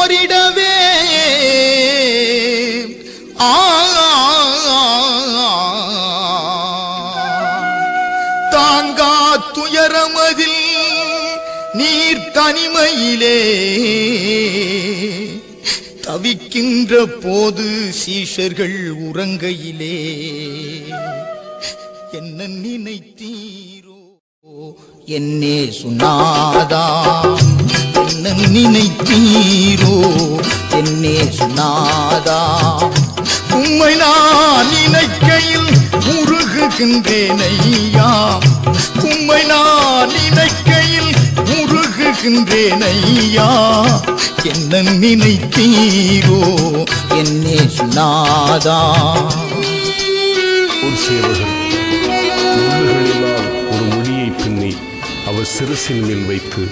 போரிடவே தாங்கா துயரமதில் நீர் தனிமையிலே தவிக்கின்ற போது சீஷர்கள் உறங்கையிலே என்ன நினைத்தீரோ என்னே சுனாதா, என்ன நினைத்தீரோ என்னே சுனாதா. உம்மை நான் நினைக்கையில் முருகுகின்றேன் ஐயா, உம்மை நான் நினைக்கையில் முருகுகின்றேன் ஐயா. என்ன நினைத்தீரோ என்னே சுனாதா. ஒரு சேவகர் முள்ளுகளினால் ஒரு முடியை பின்னி அவர் சிரசின் மேல் வைத்து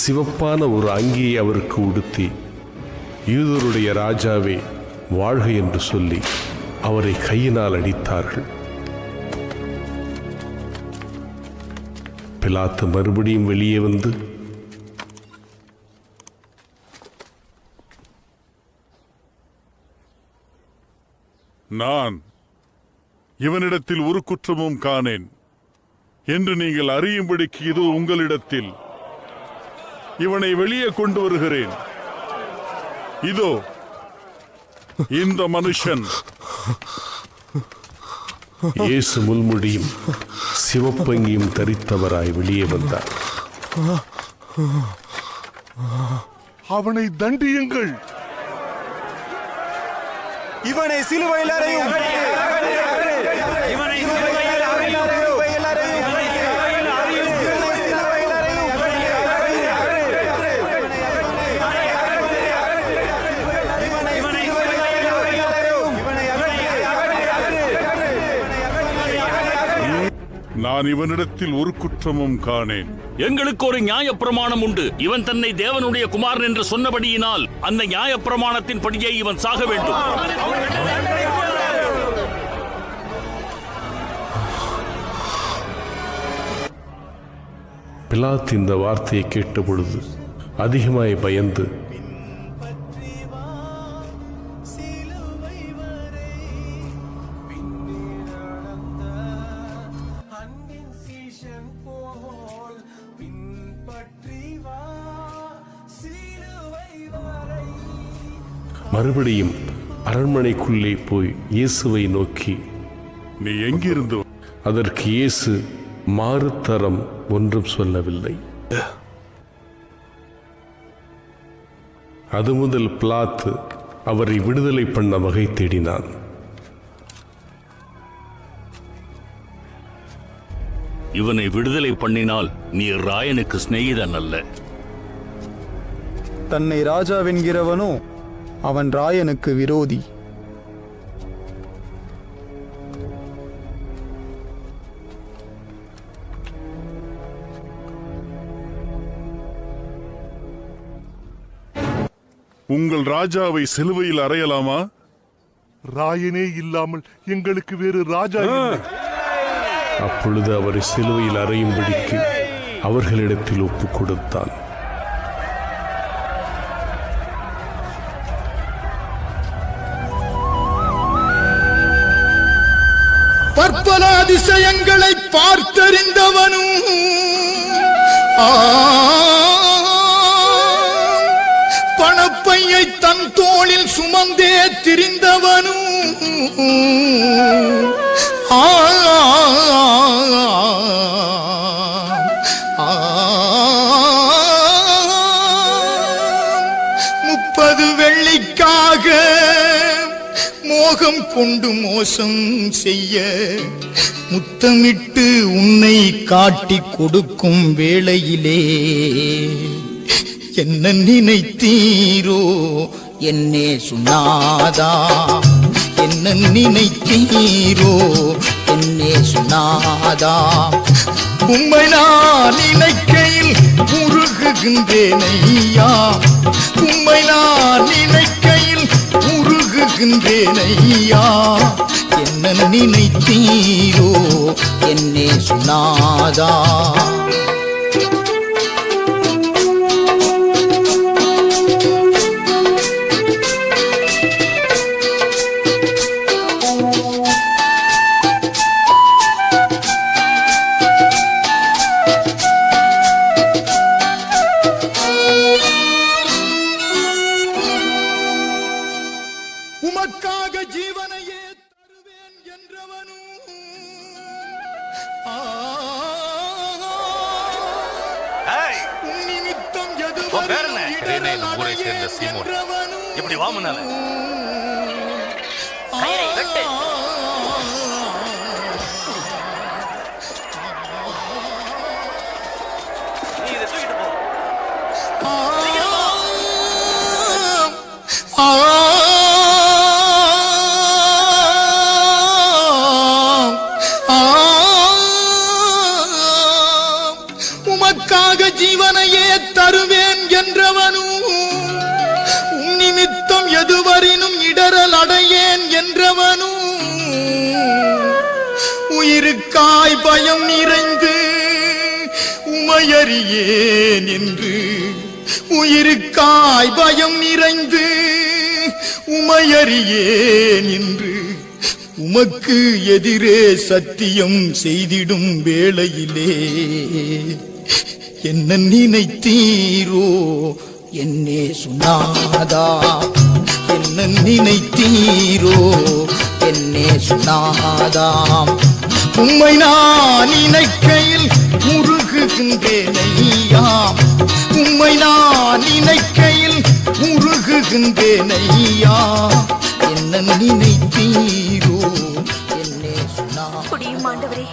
சிவப்பான ஒரு அங்கியை அவருக்கு உடுத்தி, யூதருடைய ராஜாவே வாழ்க என்று சொல்லி அவரை கையினால் அடித்தார்கள். பிலாத்து மறுபடியும் வெளியே வந்து, நான் இவனிடத்தில் ஒரு குற்றமும் காணேன் என்று நீங்கள் அறியும்படிக்கு இது உங்களிடத்தில் இவனை வெளியே கொண்டு வருகிறேன். இதோ இந்த மனுஷன். இயேசு முள்முடியும் சிவப்பங்கியும் தரித்தவராய் வெளியே வந்தார். அவனை தண்டியுங்கள், இவனை சிலுவையில் அறையும். நான் இவனிடத்தில் ஒரு குற்றமும் காணேன். எங்களுக்கு ஒரு நியாயப்பிரமாணம் உண்டு. இவன் தன்னை தேவனுடைய குமாரன் என்று சொன்னபடியினால் அந்த நியாயப்பிரமாணத்தின் படியே இவன் சாக வேண்டும். பிலாத்து இந்த வார்த்தையை கேட்ட பொழுது அதிகமாய் பயந்து, மறுபடியும் அரண்மனைக்குள்ளே போய் இயேசுவை நோக்கி, நீ எங்கிருந்து? அதற்கு இயேசு மாறுத்தரம் ஒன்றும் சொல்லவில்லை. அது முதல் பிலாத்து அவரை விடுதலை பண்ண வகை தேடினான். இவனை விடுதலை பண்ணினால் நீ ராயனுக்கு சிநேகிதன் அல்ல. தன்னை ராஜாவென்கிறவனோ அவன் ராயனுக்கு விரோதி. உங்கள் ராஜாவை சிலுவையில் அறையலாமா? ராயனே இல்லாமல் எங்களுக்கு வேறு ராஜா இல்லை. அப்பொழுது அவரை சிலுவையில் அறையும்படிக்கு அவர்களிடத்தில் ஒப்புக் கொடுத்தான். பற்பல அதிசயங்களை பார்த்தறிந்தவனும் பணப்பையை தன் தோளில் சுமந்தே திரிந்தவனும் முப்பது வெள்ளிக்காக மோகம் கொண்டு மோசம் செய்ய முத்தமிட்டு உன்னை காட்டி கொடுக்கும் வேளையிலே என்ன நினைத்தீரோ என்னே சுனாதா, என்ன நினைத்தீரோ என்னே சுனாதா. உம்மை நான் நினைக்கையில் முருகுகின்றேன் ஐயா, உம்மை நான் நினைக்கையில் முருகுகின்றேன் ஐயா. என்ன நினைத்தீரோ என்னே சுனாதா. முடியல சீமோன். இப்படி வா முன்னால. கயிறை வெட்டு. நீ இதை தூக்கிட்டு போ. உமக்காக ஜீவனையே தருவேன் என்றவனும், உன் நிமித்தம் எதுவரினும் இடரல் அடையேன் என்றவனும், உயிருக்காய் பயம் நிறைந்து உமையறியேன் என்று, உயிருக்காய் பயம் நிறைந்து உமையறியேன் என்று, உமக்கு எதிரே சத்தியம் செய்திடும் வேளையிலே என்ன நினைத்தீரோ என்னே சுனாதா, என்ன நினைத்தீரோ என்னே சுனாதாம். உம்மை நான் நினைக்கையில் முருகுகின்றேன் ஐயாம், உம்மை நான் நினைக்கையில் முருகுகின்றேன் ஐயா, என்ன நினைத்தீரோ என்னே சுனா. குடியும் ஆண்டவரே.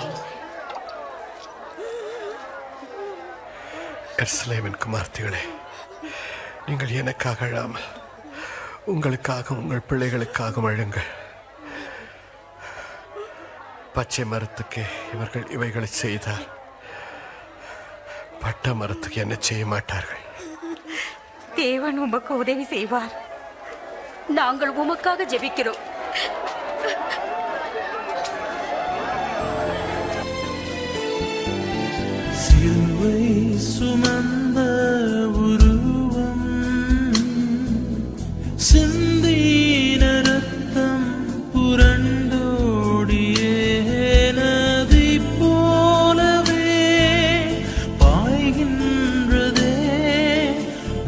எருசலேமின் குமார்த்திகளே, நீங்கள் எனக்காக அழாமல் உங்களுக்காக உங்கள் பிள்ளைகளுக்காக அழுங்கள். பச்சை மரத்துக்கு இவர்கள் இவைகளை செய்தால் பட்ட மரத்துக்கு என்ன செய்ய மாட்டார்கள். தேவன் உமக்கு உதவி செய்வார். நாங்கள் உமக்காக ஜெபிக்கிறோம். சிலுவை சுமந்த உருவம், சிந்தின ரத்தம் புரண்டோடியே நதி போலவே பாய்கின்றதே.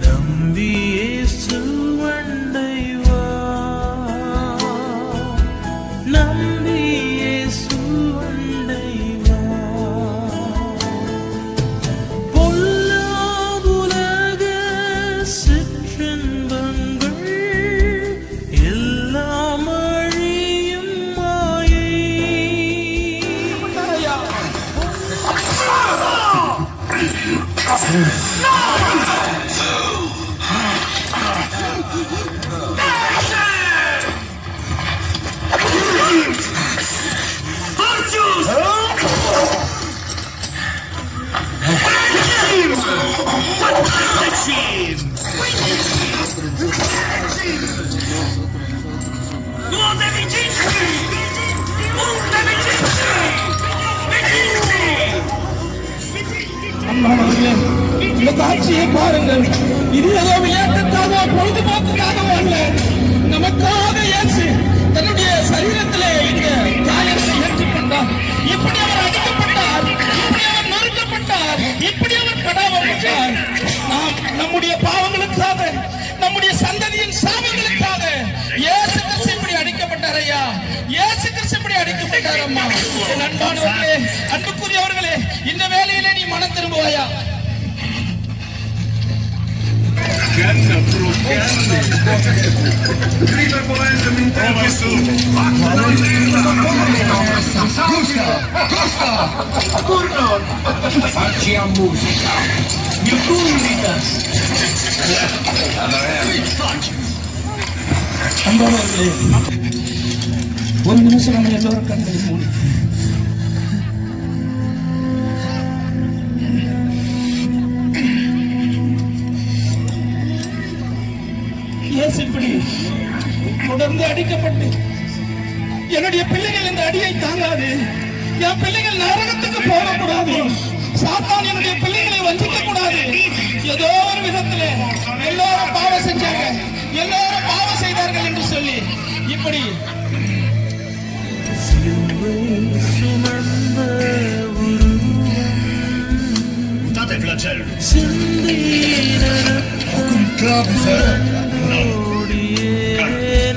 நம்பியே சுவண்டை வா, நம்பியே சுவண்டை வா. பொல்லாதுலக சிற்றின்பங்கள் எல்லாம் அழியும் மாயை. இந்த காட்சியை பாருங்கள். இது ஏதோ விளையாட்டுக்காக பொழுதுபோக்குக்காக அல்ல. நமக்காக இயேசு தன்னுடைய சரீரத்திலே இங்க காயங்களை ஏற்றுக்கொண்டார். இப்படி அவர் அடிக்கப்பட்டார், இப்படி அவர் நொறுக்கப்பட்டார், இப்படி அவர் படாமட்டார். நாம் நம்முடைய பாவங்களுக்காக, நம்முடைய சந்ததியின் சாபங்களுக்காக இயேசு கிறிஸ்து இப்படி அடிக்கப்பட்டார் ஐயா. இயேசு கிறிஸ்து இப்படி அடிக்கப்பட்டார் அம்மா. என் அன்பானவர்களே, அன்புக்குரியவர்களே, இந்த வேலையிலே நீ மனம் திரும்புவாயா? அன்பானவர்களே, ஒரு நிமிஷம் நம்ம எல்லோரும் கண்களை மூடி இப்படி தொடர்ந்து அடிக்கப்பட்டு என்னுடைய பிள்ளைகள் இந்த அடியை தாங்காது. என் பிள்ளைகள் நரகத்துக்கு போகக்கூடாது. சாத்தான் என்னுடைய பிள்ளைகளை வஞ்சிக்க கூடாது. ஏதோ ஒரு விதத்துல எல்லாரும் பாவம் செஞ்சாங்க, எல்லாரும் பாவம் செய்தார்கள் என்று சொல்லி இப்படி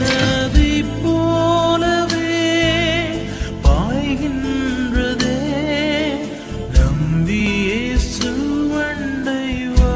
நதி போலவே பாய்கின்றதே. நம்பியே சுவண்டை வா,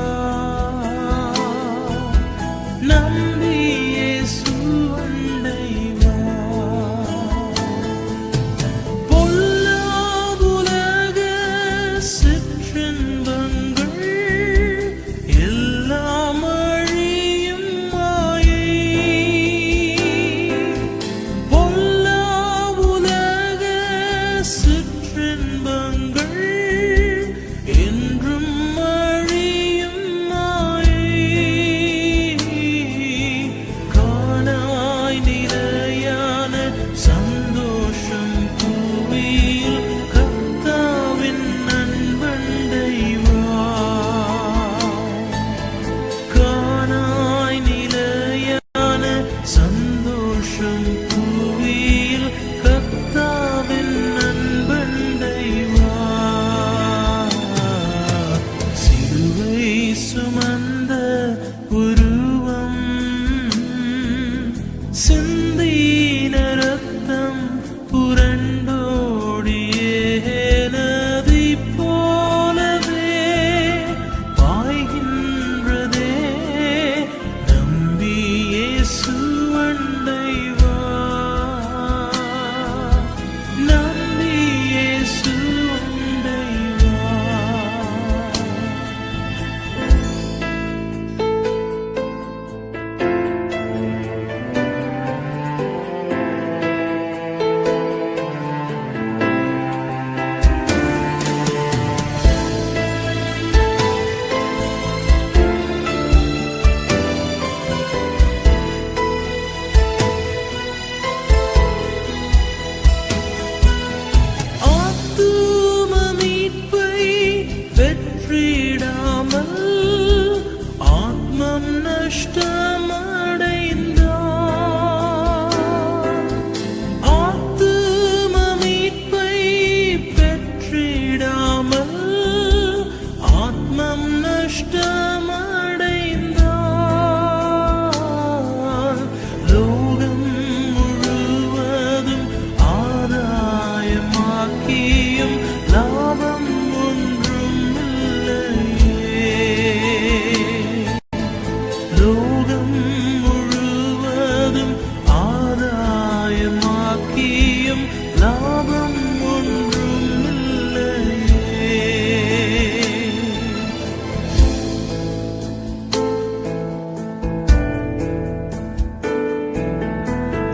லாபம் ஒன்றும் இல்லையே.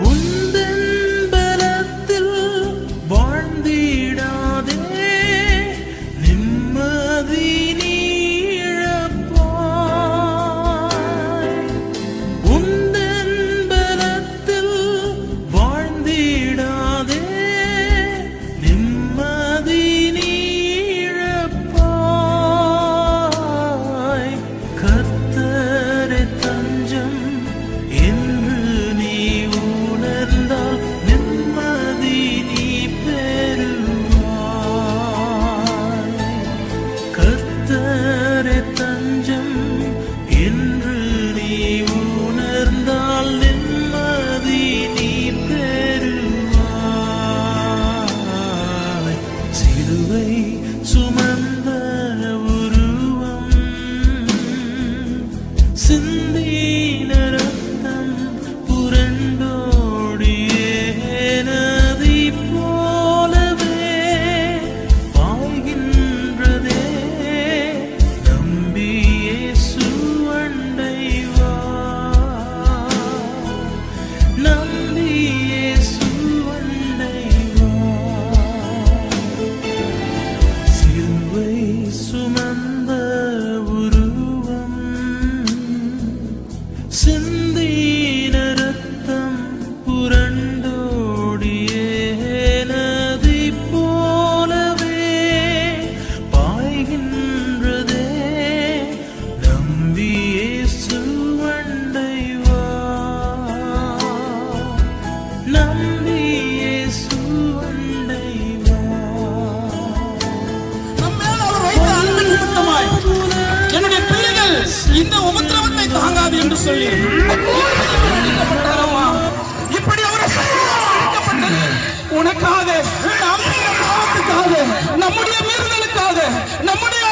உந்தன் பலத்தில் வாழ்ந்திடாதே, நிம்மதி நீ இழப்பாய். உந்தன் பலத்தில் வாழ்ந்திடாதே, நிம்மதி நீ இழப்பாய். கர்த்தரே தஞ்சம் என்று நீ உணர்ந்தால் நிம்மதி நீ பெறுவாய். கர்த்தரே தஞ்சம் என்று நீ உணர்ந்தால் நிம்மதி நீ பெறுவாய். சிலுவை சுமந்த உருவம், சிந்தின ரத்தம் புரண்டோடியே நதி போலவே பாய்கின்றதே. நம்பி இயேசு அண்டை வா, நம்பி இயேசு அண்டை வா. சிலுவை சுமந்த உருவம், சிந்தின ரத்தம் புரண்டோடியே நதி போலவே பாய்கின்றதே. நம்பி இயேசு அண்டை வா, நம்பி இயேசு அண்டை வா. நம் மேல் அவர் வைத்த அன்பின் நிமித்தமாய் என்னுடைய பிள்ளைகள் இந்த உபத்திரவத்தை தாங்காது என்று சொல்லி அடிக்கப்பட்டாரம்மா. இப்படி அவர் அடிக்கப்பட்டது உனக்காக, நாம் செய்த பாவத்துக்காக, நம்முடைய மீறுதலுக்காக, நம்முடைய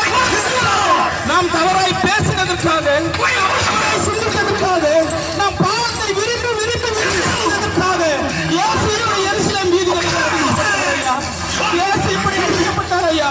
நாம் தவறாய் பேசினதற்காக, தவறாய் சிந்தித்ததற்காக, நாம் பாவத்தை விரும்பி விரும்பி விரும்பி செய்ததற்காக இயேசு எருசலேம் வீதிகளில் அடிக்கப்பட்டார் ஐயா. இயேசு இப்படி அடிக்கப்பட்டார் ஐயா.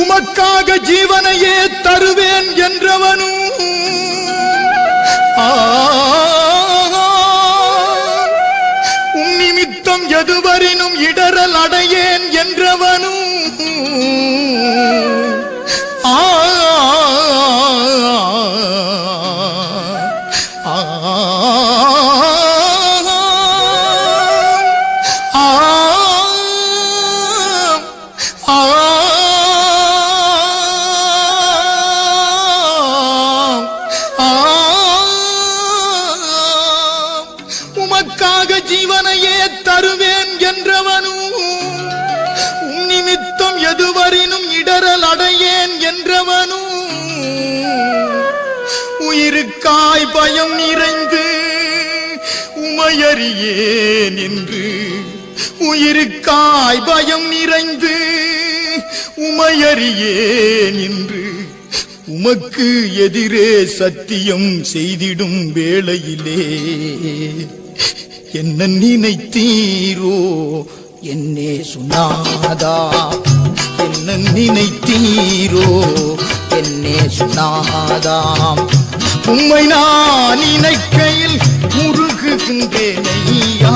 உமக்காக ஜீவனையே தருவேன் என்றவனும் உம் நிமித்தம் எதுவரினும் இடரல் அடையேன் என்றவனும் உமக்காக ஜீவனையே தருவேன் என்றவனும் உம் நிமித்தம் எதுவரினும் இடரல் அடையேன் என்றவனும் உயிருக்காய் பயம் நிறைந்து உமையறியேன் என்று, உயிருக்காய் பயம் நிறைந்து உமையறியேன் என்று உமக்கு எதிரே சத்தியம் செய்திடும் வேளையிலே என்ன நினைத்தீரோ என்னே சுனாதா, என்ன நினைத்தீரோ என்னே சுனாதாம். உம்மை நான் நினைக்கையில் முருகுகின்றேன் ஐயா,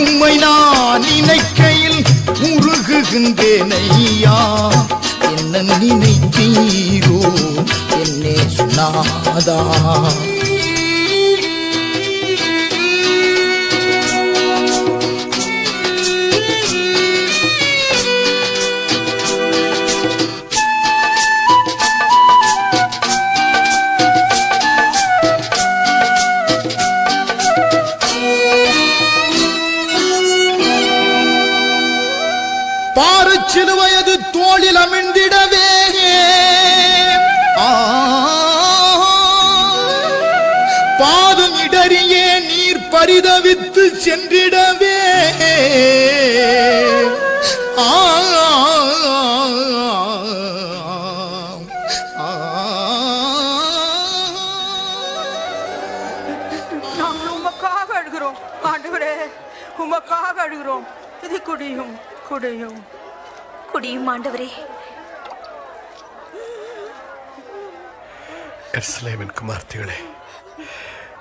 உம்மை நான் நினைக்கையில் முருகுகின்றேன் ஐயா. என்ன நினைத்தீரோ என்னே சுனாதா. பாருச்சிலுவையது தோளில் அமிழ்ந்திடவே பரிதவித்து சென்றிடவே நாங்கள் உமக்காக அழுகிறோம் ஆண்டவரே, உமக்காக அழுகிறோம். இது குடியும் குடியும் குடியும் ஆண்டவரே. எருசலேமின் குமார்த்திகளே,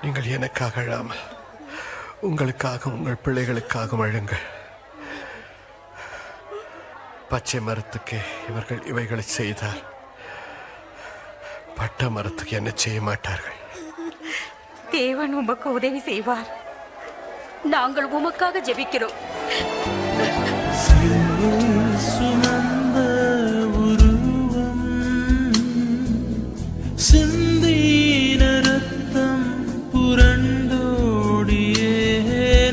நீங்கள் எனக்காக அழாமல் உங்களுக்காக உங்கள் பிள்ளைகளுக்காக அழுங்கள். பச்சை மரத்துக்கு இவர்கள் இவைகளை செய்தால் பட்ட மரத்துக்கு என்ன செய்ய மாட்டார்கள். தேவன் உமக்கு உதவி செய்வார். நாங்கள் உமக்காக ஜெபிக்கிறோம். சுமந்த உருவம் சிந்தின ரத்தம் புரண்டோடியே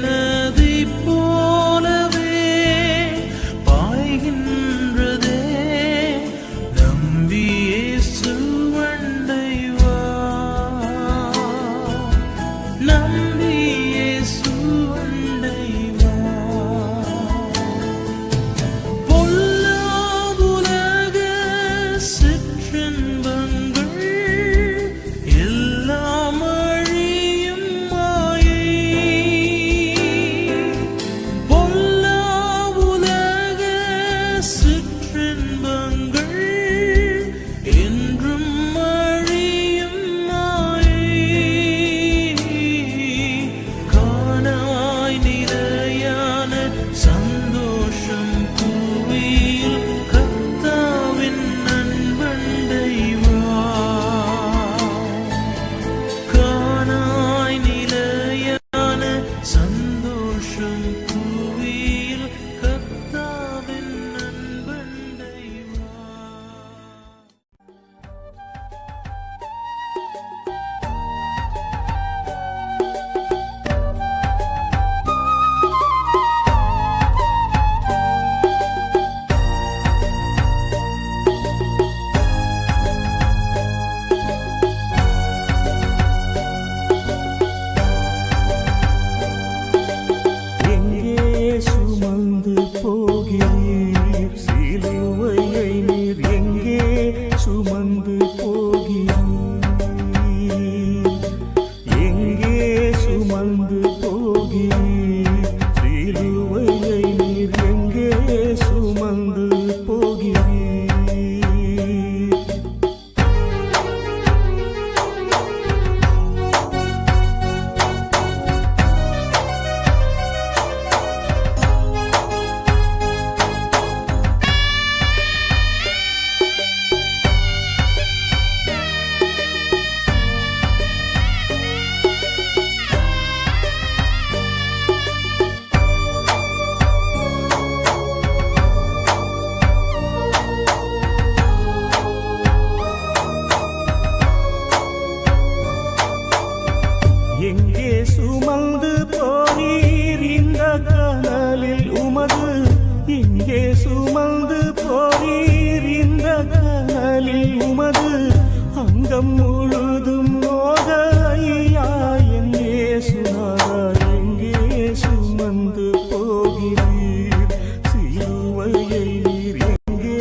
நதி போலவே பாய்கின்றதே. நம்பி இயேசு அண்டை வா, நம்பி இயேசு அண்டை வா. பொல்லாவுலக சிற்றின்பங்கள் எல்லாம் அழியும் மாயை. பொல்லாவுலக சிற்றின்பங்கள் என்றும் அழியும் மாயை. காணாய் நிறையான சந்தோஷம் பூமியில் கர்த்தாவின் அன்பண்டை வா. காணாய் நிலையான சந்தோஷம் பூமியில் கர்த்தாவின் அன்பண்டை வா. எங்கே சுமந்து போகிறீர் சிலுவையை நீர், எங்கே சுமந்து போகிறீர், எங்கே சுமந்து போகிறீர் சிலுவையை நீர், எங்கே சுமந்து போகிறீர். எங்கே சுமந்து போனீர் இந்த கனலில் உமது, எங்கே சுமந்து போனீர் இந்த கனலில் உமது, அங்கம் முழுதும் நோக ஐயா என் இயேசுநாதா, எங்கே சுமந்து போகிறீர் சிலுவையை நீர், எங்கே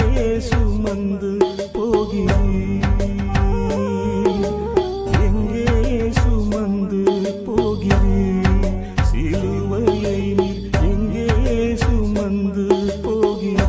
சுமந்து போகிறீர், எங்கே சுமந்து போகிறீர் சிலுவையை நீர், எங்கே சுமந்து போகிறீர்.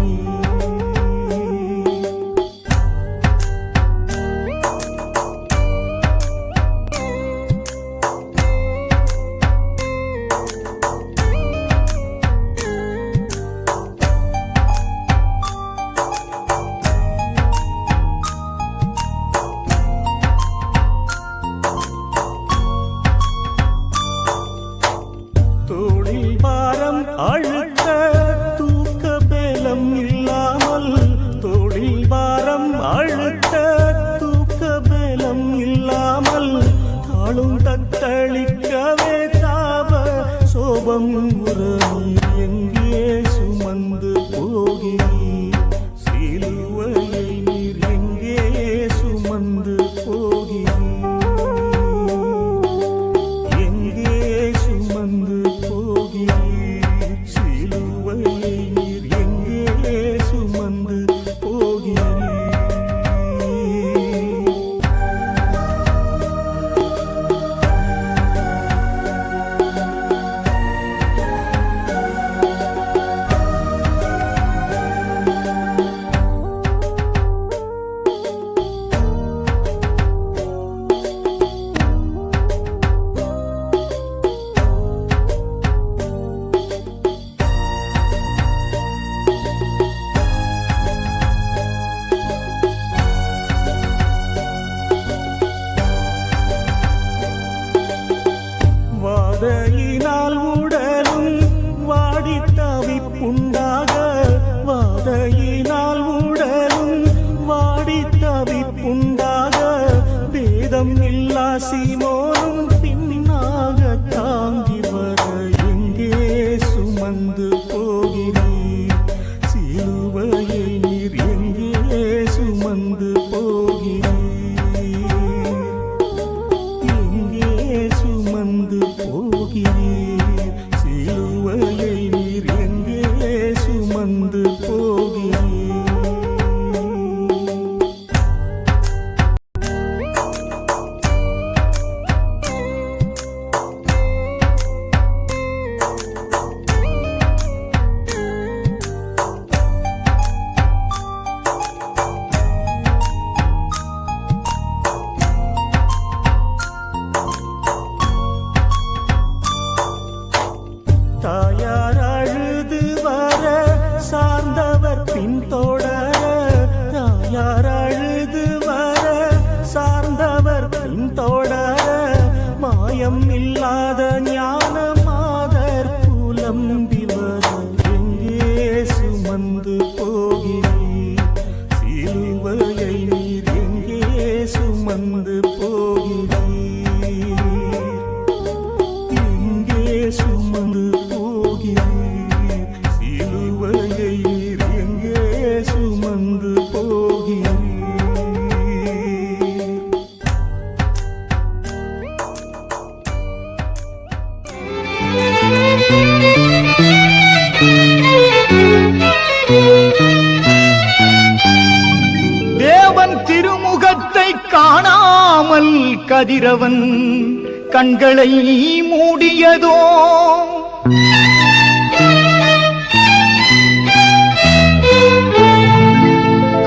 தோளில் பாரம் அழுத்த தூக்க பலம் இல்லாமல், தோளில் பாரம் அழுத்த தூக்க பலம் இல்லாமல், தாளும் தத்தளிக்கவே தாப சோபம் உறவி, எங்கே சுமந்து போகிறீர் சிலுவையை நீர், எங்கே சுமந்து போகிறீர், எங்கே சுமந்து வேகம் இல்லா சீமோனும் பின்னாக தாங்கி வர எங்கே சுமந்து போகிறீர் சிலுவையை நீர் எங்கே சுமந்து போகிறீர் எங்கே சுமந்து போகிறீர் சிலுவையை நீர் எங்கே சுமந்து போகிறீர் தாயார் அழுது வர சார்ந்தவர் பின்தொடர தாயார் அழுது வர சார்ந்தவர் பின்தொடர மாயம் இல்லாத ஞான மாதர் புலம்பி வர எங்கே சுமந்து போகிறீர் சிலுவையை நீர் எங்கே சுமந்து போகிறீர் எங்கே சுமந்து போகிறீர் சிலுவையை நீர் எங்கே சுமந்து போகிறீர் தேவன் திருமுகத்தை காணாமல் கதிரவன் கண்களை மூடியதோ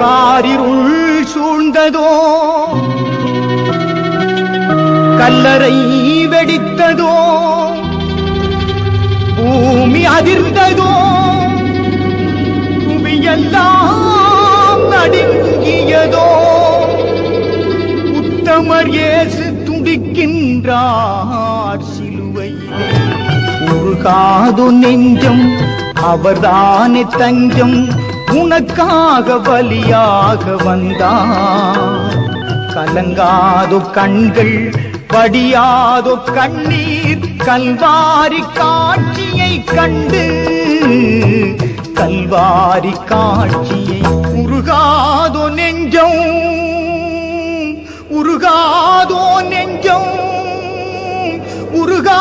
காரிருள் சூழ்ந்ததோ கல்லறை வெடித்ததோ பூமி அதிர்ந்ததோ புவியெல்லாம் நடுங்கியதோ உத்தமர் இயேசு துடிக்கின்றார் சிலுவையிலே உருகாது நெஞ்சம் அவர்தானே தஞ்சம் உனக்காக பலியாக வந்தார் கலங்காதோ கண்கள் படியாதோ கண்ணீர் கல்வாரி காட்சியை கண்டு கல்வாரி காட்சியை உருகாதோ நெஞ்சம் உருகாதோ நெஞ்சம் உருகா